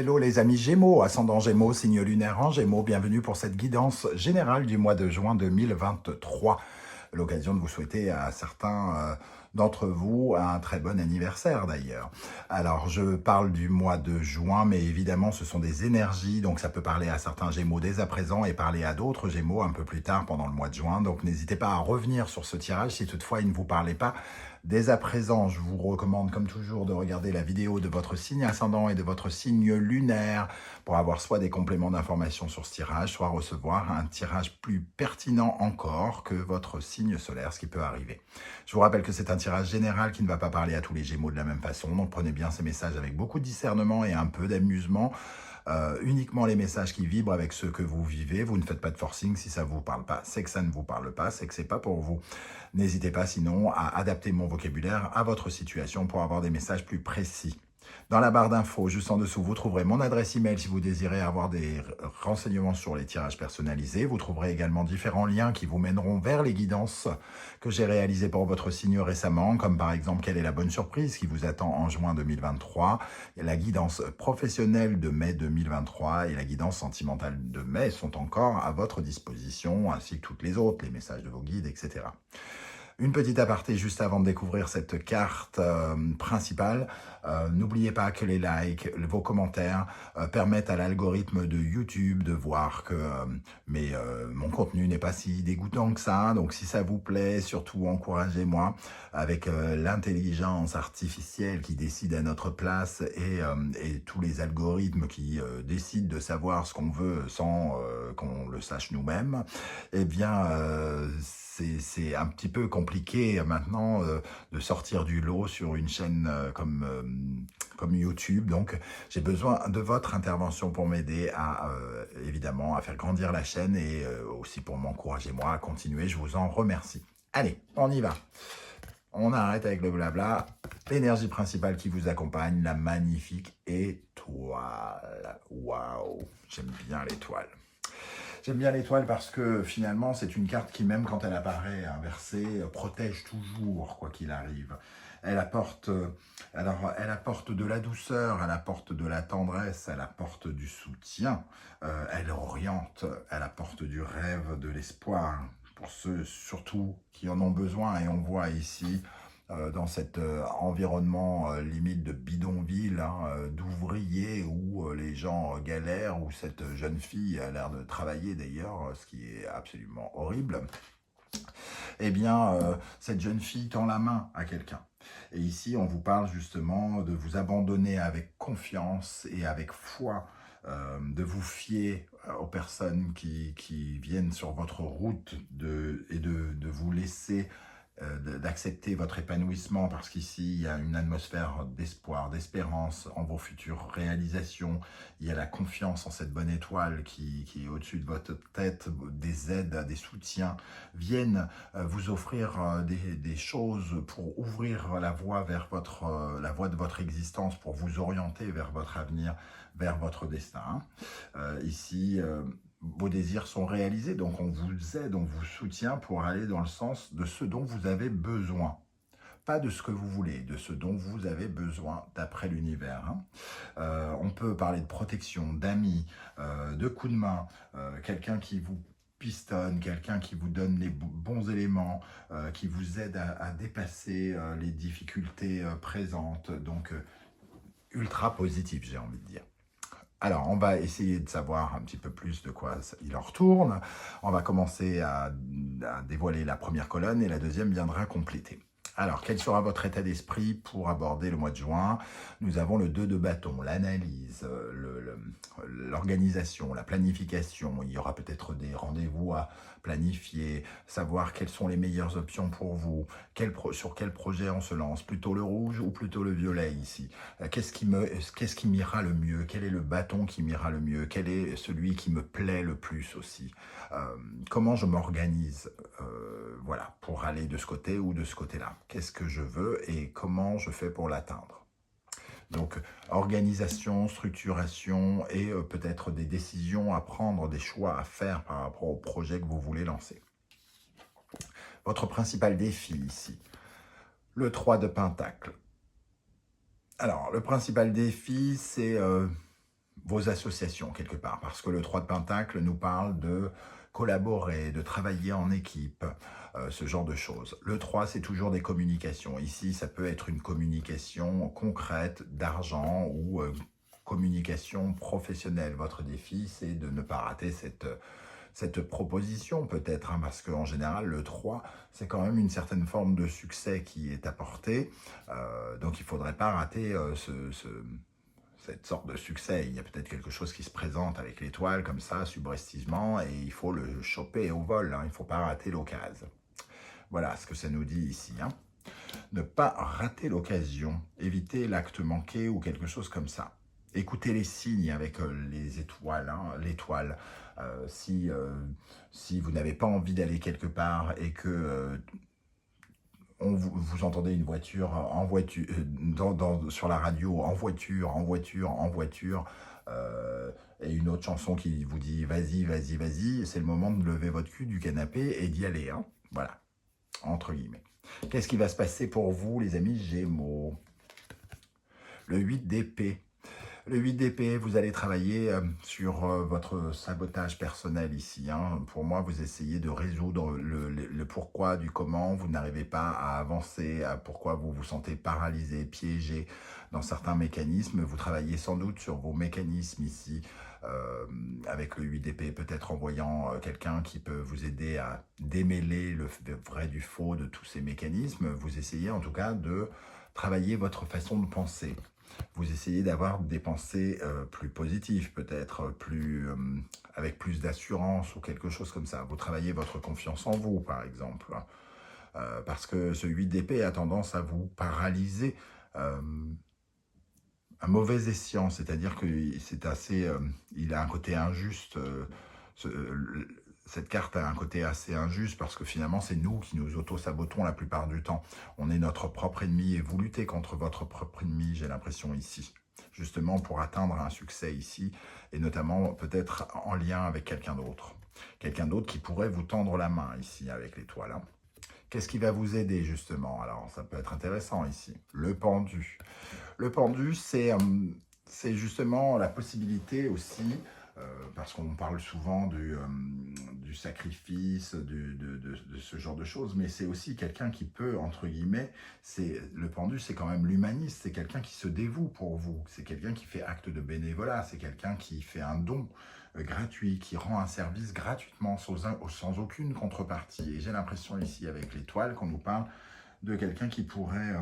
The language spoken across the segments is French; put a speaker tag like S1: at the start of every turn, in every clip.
S1: hello les amis Gémeaux, ascendant Gémeaux, signe lunaire en Gémeaux, bienvenue pour cette guidance générale du mois de juin 2023. L'occasion de vous souhaiter à certains d'entre vous un très bon anniversaire d'ailleurs. Alors je parle du mois de juin, mais évidemment ce sont des énergies, donc ça peut parler à certains Gémeaux dès à présent et parler à d'autres Gémeaux un peu plus tard pendant le mois de juin. Donc n'hésitez pas à revenir sur ce tirage si toutefois il ne vous parlait pas. Dès à présent, je vous recommande comme toujours de regarder la vidéo de votre signe ascendant et de votre signe lunaire pour avoir soit des compléments d'informations sur ce tirage, soit recevoir un tirage plus pertinent encore que votre signe solaire, ce qui peut arriver. Je vous rappelle que c'est un tirage général qui ne va pas parler à tous les Gémeaux de la même façon, donc prenez bien ces messages avec beaucoup de discernement et un peu d'amusement. Uniquement les messages qui vibrent avec ceux que vous vivez. Vous ne faites pas de forcing. Si ça ne vous parle pas, c'est que ça ne vous parle pas, c'est que c'est pas pour vous. N'hésitez pas sinon à adapter mon vocabulaire à votre situation pour avoir des messages plus précis. Dans la barre d'infos, juste en dessous, vous trouverez mon adresse email si vous désirez avoir des renseignements sur les tirages personnalisés. Vous trouverez également différents liens qui vous mèneront vers les guidances que j'ai réalisées pour votre signe récemment, comme par exemple quelle est la bonne surprise qui vous attend en juin 2023, la guidance professionnelle de mai 2023 et la guidance sentimentale de mai sont encore à votre disposition, ainsi que toutes les autres, les messages de vos guides, etc. Une petite aparté juste avant de découvrir cette carte principale. N'oubliez pas que les likes, vos commentaires permettent à l'algorithme de YouTube de voir que mon contenu n'est pas si dégoûtant que ça. Donc si ça vous plaît, surtout encouragez-moi avec l'intelligence artificielle qui décide à notre place et tous les algorithmes qui décident de savoir ce qu'on veut sans qu'on le sache nous-mêmes. Eh bien, c'est un petit peu compliqué maintenant de sortir du lot sur une chaîne comme YouTube. Donc, j'ai besoin de votre intervention pour m'aider à, évidemment, à faire grandir la chaîne et aussi pour m'encourager moi à continuer. Je vous en remercie. Allez, on y va. On arrête avec le blabla. L'énergie principale qui vous accompagne, la magnifique étoile. Waouh, j'aime bien l'étoile. J'aime bien l'étoile parce que finalement, c'est une carte qui, même quand elle apparaît inversée, protège toujours, quoi qu'il arrive. Elle apporte de la douceur, elle apporte de la tendresse, elle apporte du soutien, elle oriente, elle apporte du rêve, de l'espoir, pour ceux surtout qui en ont besoin. Et on voit ici dans cet environnement limite de bidonville, d'ouvriers où les gens galèrent, où cette jeune fille a l'air de travailler d'ailleurs, ce qui est absolument horrible. Eh bien, cette jeune fille tend la main à quelqu'un. Et ici, on vous parle justement de vous abandonner avec confiance et avec foi, de vous fier aux personnes qui viennent sur votre route et de vous laisser d'accepter votre épanouissement parce qu'ici, il y a une atmosphère d'espoir, d'espérance en vos futures réalisations. Il y a la confiance en cette bonne étoile qui est au-dessus de votre tête. Des aides, des soutiens viennent vous offrir des choses pour ouvrir la voie vers la voie de votre existence, pour vous orienter vers votre avenir, vers votre destin. Ici, vos désirs sont réalisés, donc on vous aide, on vous soutient pour aller dans le sens de ce dont vous avez besoin. Pas de ce que vous voulez, de ce dont vous avez besoin d'après l'univers. On peut parler de protection, d'amis, de coups de main, quelqu'un qui vous pistonne, quelqu'un qui vous donne les bons éléments, qui vous aide à dépasser les difficultés présentes. Donc, ultra positif, j'ai envie de dire. Alors, on va essayer de savoir un petit peu plus de quoi il en retourne. On va commencer à dévoiler la première colonne et la deuxième viendra compléter. Alors, quel sera votre état d'esprit pour aborder le mois de juin? Nous avons le 2 de bâton, l'analyse, l'organisation, la planification. Il y aura peut-être des rendez-vous à planifier, savoir quelles sont les meilleures options pour vous, sur quel projet on se lance, plutôt le rouge ou plutôt le violet ici. Qu'est-ce qui m'ira le mieux? Quel est le bâton qui m'ira le mieux? Quel est celui qui me plaît le plus aussi? Comment je m'organise voilà, pour aller de ce côté ou de ce côté-là? Qu'est-ce que je veux et comment je fais pour l'atteindre? Donc, organisation, structuration et peut-être des décisions à prendre, des choix à faire par rapport au projet que vous voulez lancer. Votre principal défi ici, le 3 de Pentacle. Alors, le principal défi, c'est vos associations quelque part, parce que le 3 de Pentacle nous parle de collaborer, de travailler en équipe, ce genre de choses. Le 3, c'est toujours des communications. Ici, ça peut être une communication concrète d'argent ou communication professionnelle. Votre défi, c'est de ne pas rater cette proposition peut-être, hein, parce qu'en général, le 3, c'est quand même une certaine forme de succès qui est apporté. Donc, il ne faudrait pas rater cette sorte de succès. Il y a peut-être quelque chose qui se présente avec l'étoile, comme ça, subrepticement, et il faut le choper au vol. Hein, il ne faut pas rater l'occasion. Voilà ce que ça nous dit ici. Hein. Ne pas rater l'occasion, éviter l'acte manqué ou quelque chose comme ça. Écoutez les signes avec les étoiles, hein, l'étoile. Si vous n'avez pas envie d'aller quelque part et que vous entendez une voiture sur la radio, en voiture, et une autre chanson qui vous dit vas-y, vas-y, vas-y, c'est le moment de lever votre cul du canapé et d'y aller. Hein. Voilà, entre guillemets. Qu'est-ce qui va se passer pour vous, les amis Gémeaux? Le 8 d'épée. Le 8 d'épée, vous allez travailler sur votre sabotage personnel ici. Hein. Pour moi, vous essayez de résoudre le pourquoi du comment. Vous n'arrivez pas à avancer, à pourquoi vous vous sentez paralysé, piégé dans certains mécanismes. Vous travaillez sans doute sur vos mécanismes ici, avec le 8 d'épée, peut-être en voyant quelqu'un qui peut vous aider à démêler le vrai du faux de tous ces mécanismes. Vous essayez en tout cas de travailler votre façon de penser. Vous essayez d'avoir des pensées plus positives, peut-être avec plus d'assurance ou quelque chose comme ça. Vous travaillez votre confiance en vous, par exemple. Parce que ce 8 d'épée a tendance à vous paralyser un mauvais escient, c'est-à-dire que c'est assez, il a un côté injuste, cette carte a un côté assez injuste parce que finalement c'est nous qui nous auto-sabotons la plupart du temps. On est notre propre ennemi et vous luttez contre votre propre ennemi, j'ai l'impression ici. Justement pour atteindre un succès ici et notamment peut-être en lien avec quelqu'un d'autre. Quelqu'un d'autre qui pourrait vous tendre la main ici avec l'étoile. Hein. Qu'est-ce qui va vous aider justement? Alors ça peut être intéressant ici. Le pendu. Le pendu, c'est justement la possibilité aussi, parce qu'on parle souvent du sacrifice, de ce genre de choses, mais c'est aussi quelqu'un qui peut, entre guillemets, le pendu, c'est quand même l'humaniste, c'est quelqu'un qui se dévoue pour vous, c'est quelqu'un qui fait acte de bénévolat, c'est quelqu'un qui fait un don gratuit, qui rend un service gratuitement sans aucune contrepartie. Et j'ai l'impression ici, avec l'étoile, qu'on nous parle de quelqu'un qui pourrait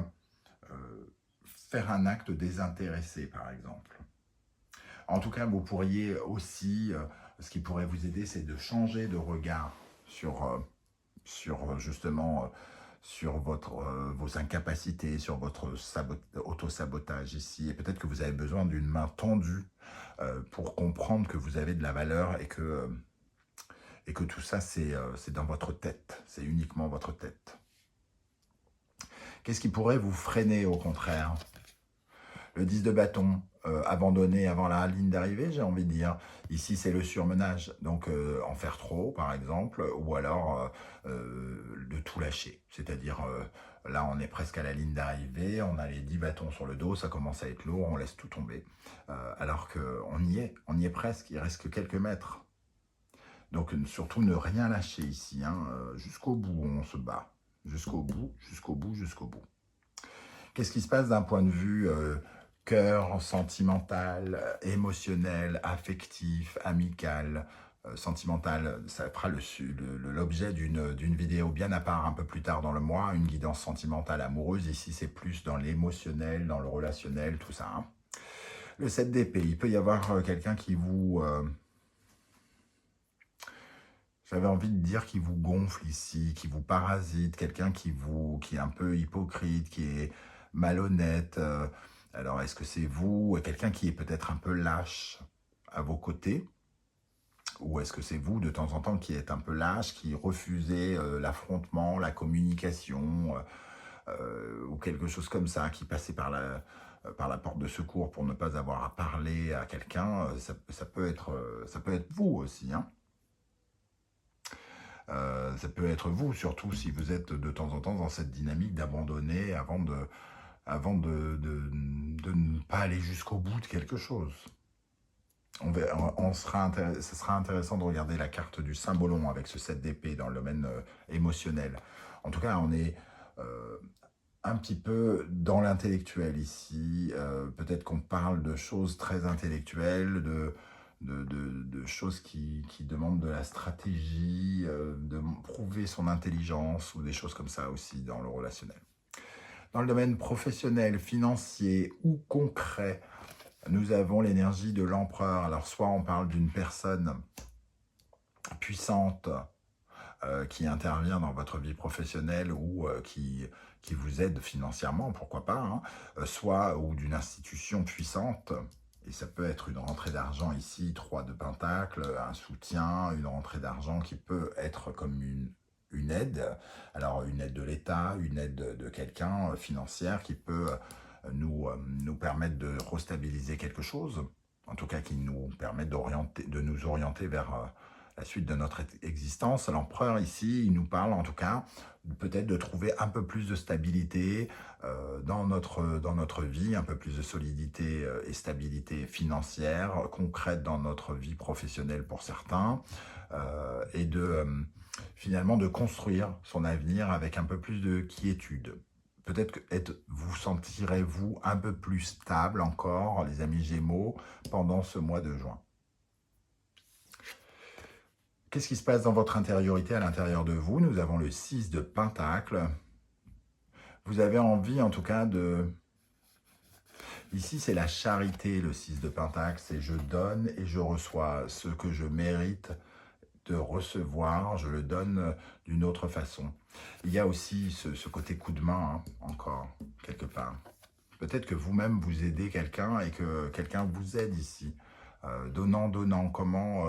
S1: faire un acte désintéressé, par exemple. En tout cas, vous pourriez aussi, ce qui pourrait vous aider, c'est de changer de regard sur justement sur vos incapacités, sur votre auto-sabotage ici. Et peut-être que vous avez besoin d'une main tendue pour comprendre que vous avez de la valeur et que tout ça, c'est dans votre tête. C'est uniquement votre tête. Qu'est-ce qui pourrait vous freiner au contraire? Le 10 de bâton, abandonné avant la ligne d'arrivée, j'ai envie de dire. Ici, c'est le surmenage, donc en faire trop, par exemple, ou alors de tout lâcher. C'est-à-dire, là, on est presque à la ligne d'arrivée, on a les 10 bâtons sur le dos, ça commence à être lourd, on laisse tout tomber. Alors qu'on y est presque, il reste que quelques mètres. Donc, surtout, ne rien lâcher ici, hein, jusqu'au bout, on se bat. Jusqu'au bout, jusqu'au bout, jusqu'au bout. Qu'est-ce qui se passe d'un point de vue cœur, sentimental, émotionnel, affectif, amical, sentimental? Ça fera l'objet d'une vidéo bien à part un peu plus tard dans le mois, une guidance sentimentale amoureuse. Ici, c'est plus dans l'émotionnel, dans le relationnel, tout ça. Hein. Le 7 d'épée, il peut y avoir quelqu'un qui vous... J'avais envie de dire qui vous gonfle ici, qui vous parasite, quelqu'un qui est un peu hypocrite, qui est malhonnête. Alors, est-ce que c'est vous, quelqu'un qui est peut-être un peu lâche à vos côtés? Ou est-ce que c'est vous, de temps en temps, qui êtes un peu lâche, qui refusez l'affrontement, la communication, ou quelque chose comme ça, qui passait par la porte de secours pour ne pas avoir à parler à quelqu'un? Ça peut être vous aussi, hein. Ça peut être vous, surtout si vous êtes de temps en temps dans cette dynamique d'abandonner avant de ne pas aller jusqu'au bout de quelque chose. Ce sera intéressant de regarder la carte du Symbolon avec ce 7 d'épée dans le domaine émotionnel. En tout cas, on est un petit peu dans l'intellectuel ici. Peut-être qu'on parle de choses très intellectuelles, de choses qui demandent de la stratégie, de prouver son intelligence ou des choses comme ça aussi dans le relationnel. Dans le domaine professionnel, financier ou concret, nous avons l'énergie de l'empereur. Alors soit on parle d'une personne puissante qui intervient dans votre vie professionnelle ou qui vous aide financièrement, pourquoi pas, hein, ou d'une institution puissante, et ça peut être une rentrée d'argent ici, 3 de Pentacle, un soutien, une rentrée d'argent qui peut être comme une aide, alors une aide de l'État, une aide de quelqu'un financière qui peut nous permettre de restabiliser quelque chose, en tout cas qui nous permet de nous orienter vers la suite de notre existence. L'empereur ici, il nous parle en tout cas peut-être de trouver un peu plus de stabilité dans notre vie, un peu plus de solidité et stabilité financière, concrète dans notre vie professionnelle pour certains, et finalement de construire son avenir avec un peu plus de quiétude. Peut-être que vous sentirez-vous un peu plus stable encore, les amis Gémeaux, pendant ce mois de juin. Qu'est-ce qui se passe dans votre intériorité, à l'intérieur de vous? Nous avons le 6 de Pentacle. Vous avez envie, en tout cas, de... Ici, c'est la charité, le 6 de Pentacle. C'est je donne et je reçois. Ce que je mérite de recevoir, je le donne d'une autre façon. Il y a aussi ce côté coup de main, hein, encore, quelque part. Peut-être que vous-même, vous aidez quelqu'un et que quelqu'un vous aide ici. Donnant, comment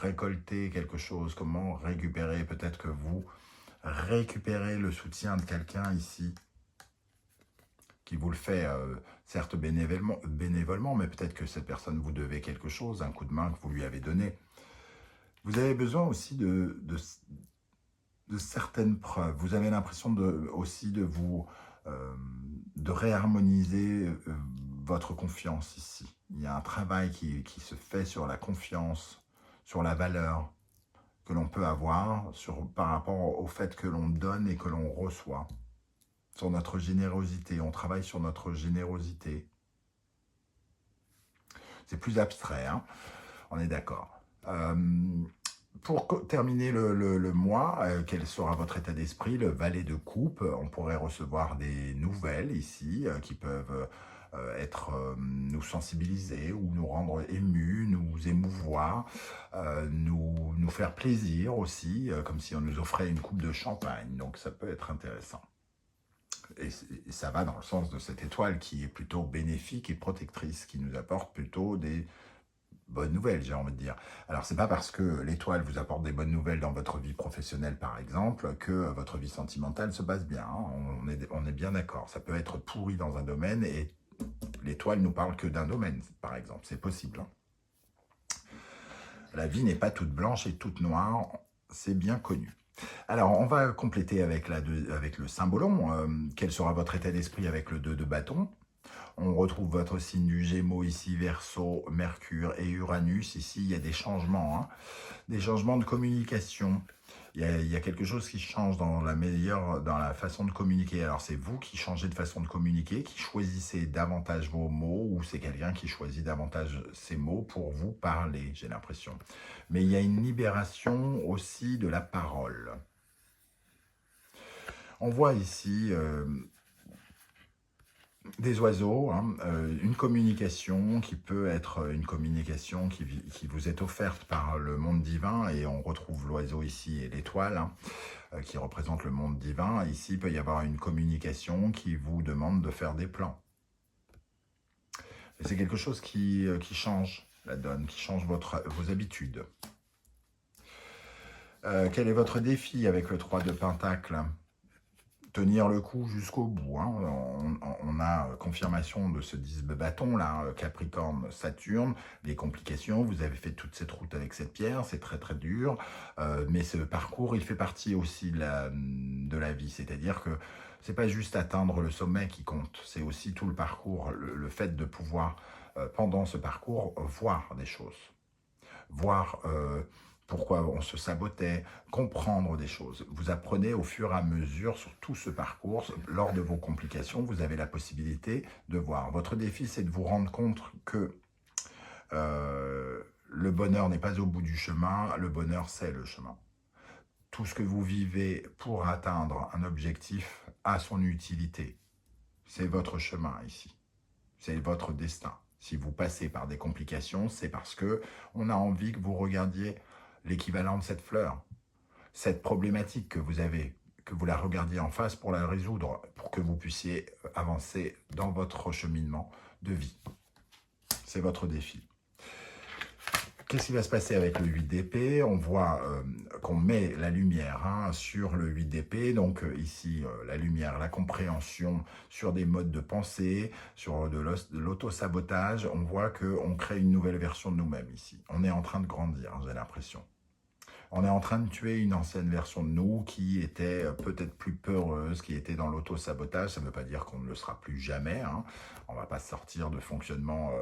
S1: récolter quelque chose, comment récupérer. Peut-être que vous récupérez le soutien de quelqu'un ici, qui vous le fait, certes bénévolement, mais peut-être que cette personne vous devait quelque chose, un coup de main que vous lui avez donné. Vous avez besoin aussi de certaines preuves. Vous avez l'impression aussi de réharmoniser votre confiance ici. Il y a un travail qui se fait sur la confiance, sur la valeur que l'on peut avoir par rapport au fait que l'on donne et que l'on reçoit. Sur notre générosité, on travaille sur notre générosité. C'est plus abstrait, hein, on est d'accord. Pour terminer le mois, quel sera votre état d'esprit? Le valet de coupe, on pourrait recevoir des nouvelles ici qui peuvent nous sensibiliser ou nous rendre émus, nous émouvoir, nous faire plaisir aussi, comme si on nous offrait une coupe de champagne. Donc ça peut être intéressant. Et ça va dans le sens de cette étoile qui est plutôt bénéfique et protectrice, qui nous apporte plutôt des bonnes nouvelles, j'ai envie de dire. Alors, c'est pas parce que l'étoile vous apporte des bonnes nouvelles dans votre vie professionnelle, par exemple, que votre vie sentimentale se passe bien. Hein. On est bien d'accord. Ça peut être pourri dans un domaine et l'étoile nous parle que d'un domaine, par exemple. C'est possible. Hein. La vie n'est pas toute blanche et toute noire. C'est bien connu. Alors, on va compléter avec le Symbolon. Quel sera votre état d'esprit avec le 2 de bâton? On retrouve votre signe du Gémeaux ici, Verseau, Mercure et Uranus. Ici, il y a des changements, hein, des changements de communication. Il y a quelque chose qui change dans la façon de communiquer. Alors, c'est vous qui changez de façon de communiquer, qui choisissez davantage vos mots, ou c'est quelqu'un qui choisit davantage ses mots pour vous parler, j'ai l'impression. Mais il y a une libération aussi de la parole. On voit ici... des oiseaux, hein, une communication qui peut être une communication qui vous est offerte par le monde divin, et on retrouve l'oiseau ici et l'étoile, hein, qui représente le monde divin. Ici, il peut y avoir une communication qui vous demande de faire des plans. C'est quelque chose qui change la donne, qui change vos habitudes. Quel est votre défi avec le 3 de Pentacle ? Tenir le coup jusqu'au bout. Hein. On a confirmation de ce 10 de bâton, là, Capricorne, Saturne, les complications. Vous avez fait toute cette route avec cette pierre, c'est très très dur. Mais ce parcours, il fait partie aussi de la vie. C'est-à-dire que C'est pas juste atteindre le sommet qui compte, c'est aussi tout le parcours, le fait de pouvoir, pendant ce parcours, voir des choses. Voir pourquoi on se sabotait, comprendre des choses. Vous apprenez au fur et à mesure sur tout ce parcours. Lors de vos complications, vous avez la possibilité de voir. Votre défi, c'est de vous rendre compte que le bonheur n'est pas au bout du chemin, le bonheur, c'est le chemin. Tout ce que vous vivez pour atteindre un objectif a son utilité. C'est votre chemin ici. C'est votre destin. Si vous passez par des complications, c'est parce que on a envie que vous regardiez l'équivalent de cette fleur, cette problématique que vous avez, que vous la regardiez en face pour la résoudre, pour que vous puissiez avancer dans votre cheminement de vie. C'est votre défi. Qu'est-ce qui va se passer avec le 8 d'épée? On voit qu'on met la lumière sur le 8 d'épée. Donc ici, la lumière, la compréhension sur des modes de pensée, sur de l'auto-sabotage. On voit qu'on crée une nouvelle version de nous-mêmes ici. On est en train de grandir, j'ai l'impression. On est en train de tuer une ancienne version de nous qui était peut-être plus peureuse, qui était dans l'auto-sabotage. Ça ne veut pas dire qu'on ne le sera plus jamais. On ne va pas sortir de fonctionnements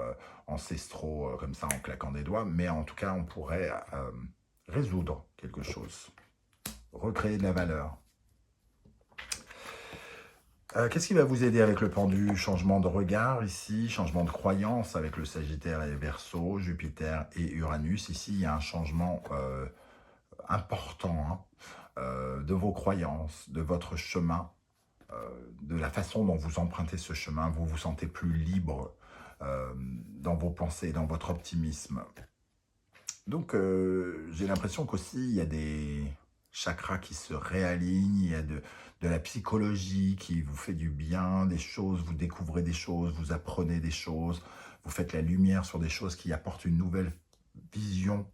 S1: ancestraux comme ça en claquant des doigts. Mais en tout cas, on pourrait résoudre quelque chose. Recréer de la valeur. Qu'est-ce qui va vous aider avec le pendu? Changement de regard ici, changement de croyance avec le Sagittaire et Verseau, Jupiter et Uranus. Ici, il y a un changement important de vos croyances, de votre chemin, de la façon dont vous empruntez ce chemin. Vous vous sentez plus libre dans vos pensées, dans votre optimisme. Donc, j'ai l'impression qu'aussi, il y a des chakras qui se réalignent, il y a de la psychologie qui vous fait du bien, des choses, vous découvrez des choses, vous apprenez des choses, vous faites la lumière sur des choses qui apportent une nouvelle vision,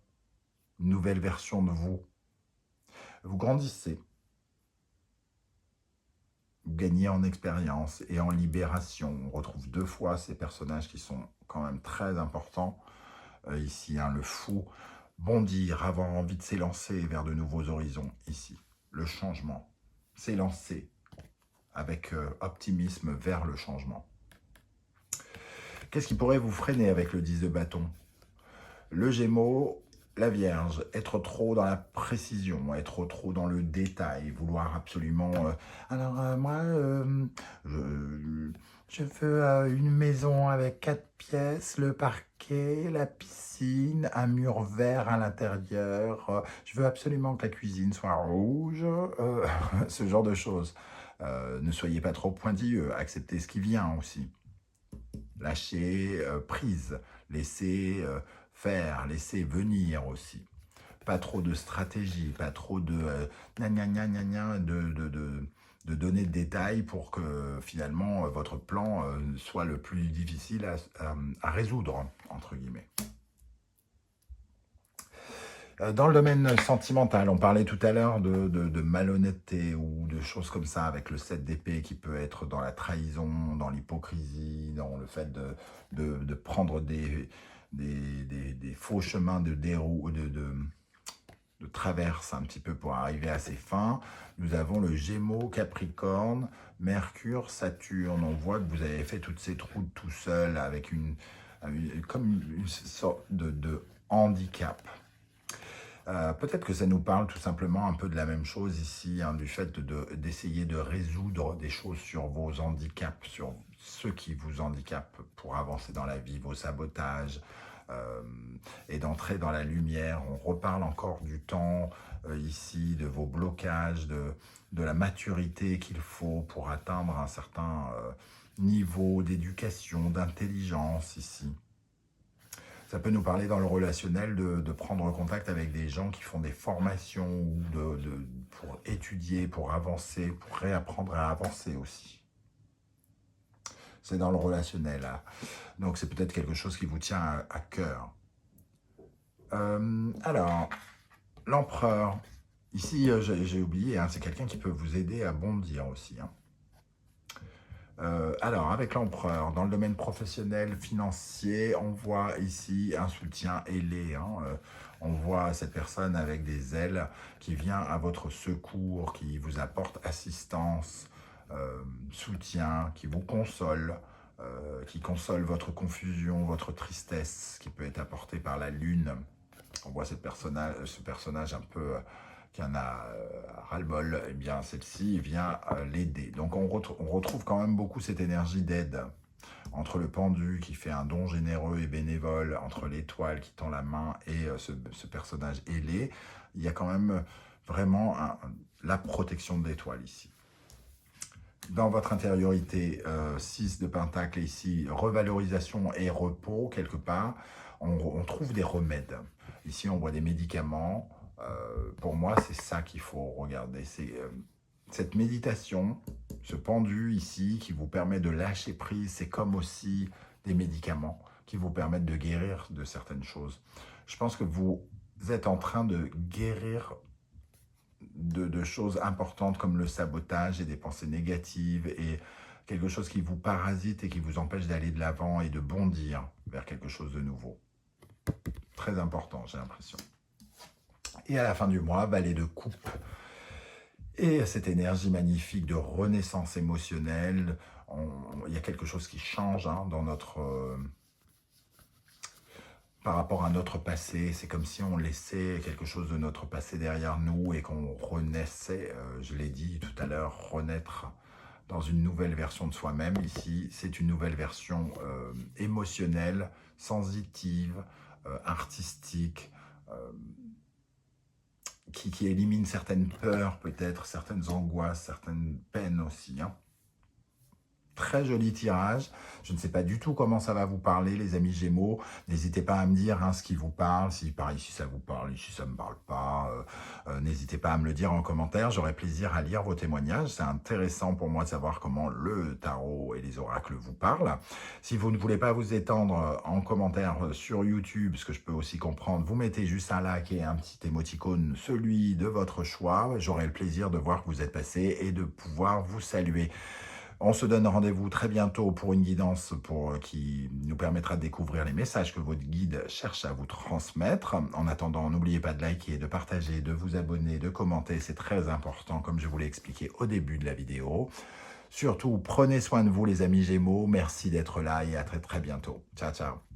S1: une nouvelle version de vous. Vous grandissez. Vous gagnez en expérience et en libération. On retrouve deux fois ces personnages qui sont quand même très importants. Ici, le fou, bondir, avoir envie de s'élancer vers de nouveaux horizons. Ici, le changement, s'élancer avec optimisme vers le changement. Qu'est-ce qui pourrait vous freiner avec le 10 de bâton? Le Gémeaux, la Vierge, être trop dans la précision, être trop dans le détail, vouloir absolument... moi, je veux une maison avec 4 pièces, le parquet, la piscine, un mur vert à l'intérieur. Je veux absolument que la cuisine soit rouge, ce genre de choses. Ne soyez pas trop pointilleux, acceptez ce qui vient aussi. Lâchez prise, laissez... faire, laisser venir aussi. Pas trop de stratégie, pas trop de de donner de détails pour que finalement votre plan soit le plus difficile à résoudre, entre guillemets. Dans le domaine sentimental, on parlait tout à l'heure de malhonnêteté ou de choses comme ça avec le 7 d'épée qui peut être dans la trahison, dans l'hypocrisie, dans le fait de prendre des faux chemins de déroute, de traverse un petit peu pour arriver à ses fins. Nous avons le Gémeaux, Capricorne, Mercure, Saturne. On voit que vous avez fait toutes ces trous tout seul avec comme une sorte de handicap. Peut-être que ça nous parle tout simplement un peu de la même chose ici, du fait d'essayer de résoudre des choses sur vos handicaps, sur ceux qui vous handicapent pour avancer dans la vie, vos sabotages, et d'entrer dans la lumière. On reparle encore du temps ici, de vos blocages, de la maturité qu'il faut pour atteindre un certain niveau d'éducation, d'intelligence ici. Ça peut nous parler dans le relationnel de prendre contact avec des gens qui font des formations ou pour étudier, pour avancer, pour réapprendre à avancer aussi. C'est dans le relationnel. Donc c'est peut-être quelque chose qui vous tient à cœur. Alors, l'empereur. Ici, j'ai oublié, c'est quelqu'un qui peut vous aider à bondir aussi. Alors, avec l'empereur, dans le domaine professionnel, financier, on voit ici un soutien ailé. On voit cette personne avec des ailes qui vient à votre secours, qui vous apporte assistance, soutien, qui vous console, qui console votre confusion, votre tristesse, qui peut être apportée par la lune. On voit ce personnage un peu qui en a ras-le-bol, eh bien celle-ci vient l'aider. Donc on retrouve quand même beaucoup cette énergie d'aide entre le pendu qui fait un don généreux et bénévole, entre l'étoile qui tend la main et ce personnage ailé. Il y a quand même vraiment la protection de l'étoile ici. Dans votre intériorité, 6 de pentacle ici, revalorisation et repos quelque part, on trouve des remèdes. Ici, on voit des médicaments. Pour moi, c'est ça qu'il faut regarder. C'est cette méditation, ce pendu ici qui vous permet de lâcher prise. C'est comme aussi des médicaments qui vous permettent de guérir de certaines choses. Je pense que vous êtes en train de guérir de choses importantes comme le sabotage et des pensées négatives et quelque chose qui vous parasite et qui vous empêche d'aller de l'avant et de bondir vers quelque chose de nouveau. Très important, j'ai l'impression. Et à la fin du mois, valet de coupe. Et cette énergie magnifique de renaissance émotionnelle, il y a quelque chose qui change dans notre... par rapport à notre passé, c'est comme si on laissait quelque chose de notre passé derrière nous et qu'on renaissait, je l'ai dit tout à l'heure, renaître dans une nouvelle version de soi-même. Ici, c'est une nouvelle version émotionnelle, sensitive, artistique, qui élimine certaines peurs peut-être, certaines angoisses, certaines peines aussi. Très joli tirage. Je ne sais pas du tout comment ça va vous parler, les amis Gémeaux. N'hésitez pas à me dire ce qui vous parle. Si par ici ça vous parle, ici ça ne me parle pas. N'hésitez pas à me le dire en commentaire. J'aurai plaisir à lire vos témoignages. C'est intéressant pour moi de savoir comment le tarot et les oracles vous parlent. Si vous ne voulez pas vous étendre en commentaire sur YouTube, ce que je peux aussi comprendre, vous mettez juste un like et un petit émoticône, celui de votre choix. J'aurai le plaisir de voir que vous êtes passé et de pouvoir vous saluer. On se donne rendez-vous très bientôt pour une guidance qui nous permettra de découvrir les messages que votre guide cherche à vous transmettre. En attendant, n'oubliez pas de liker, de partager, de vous abonner, de commenter. C'est très important, comme je vous l'ai expliqué au début de la vidéo. Surtout, prenez soin de vous, les amis Gémeaux. Merci d'être là et à très très bientôt. Ciao, ciao.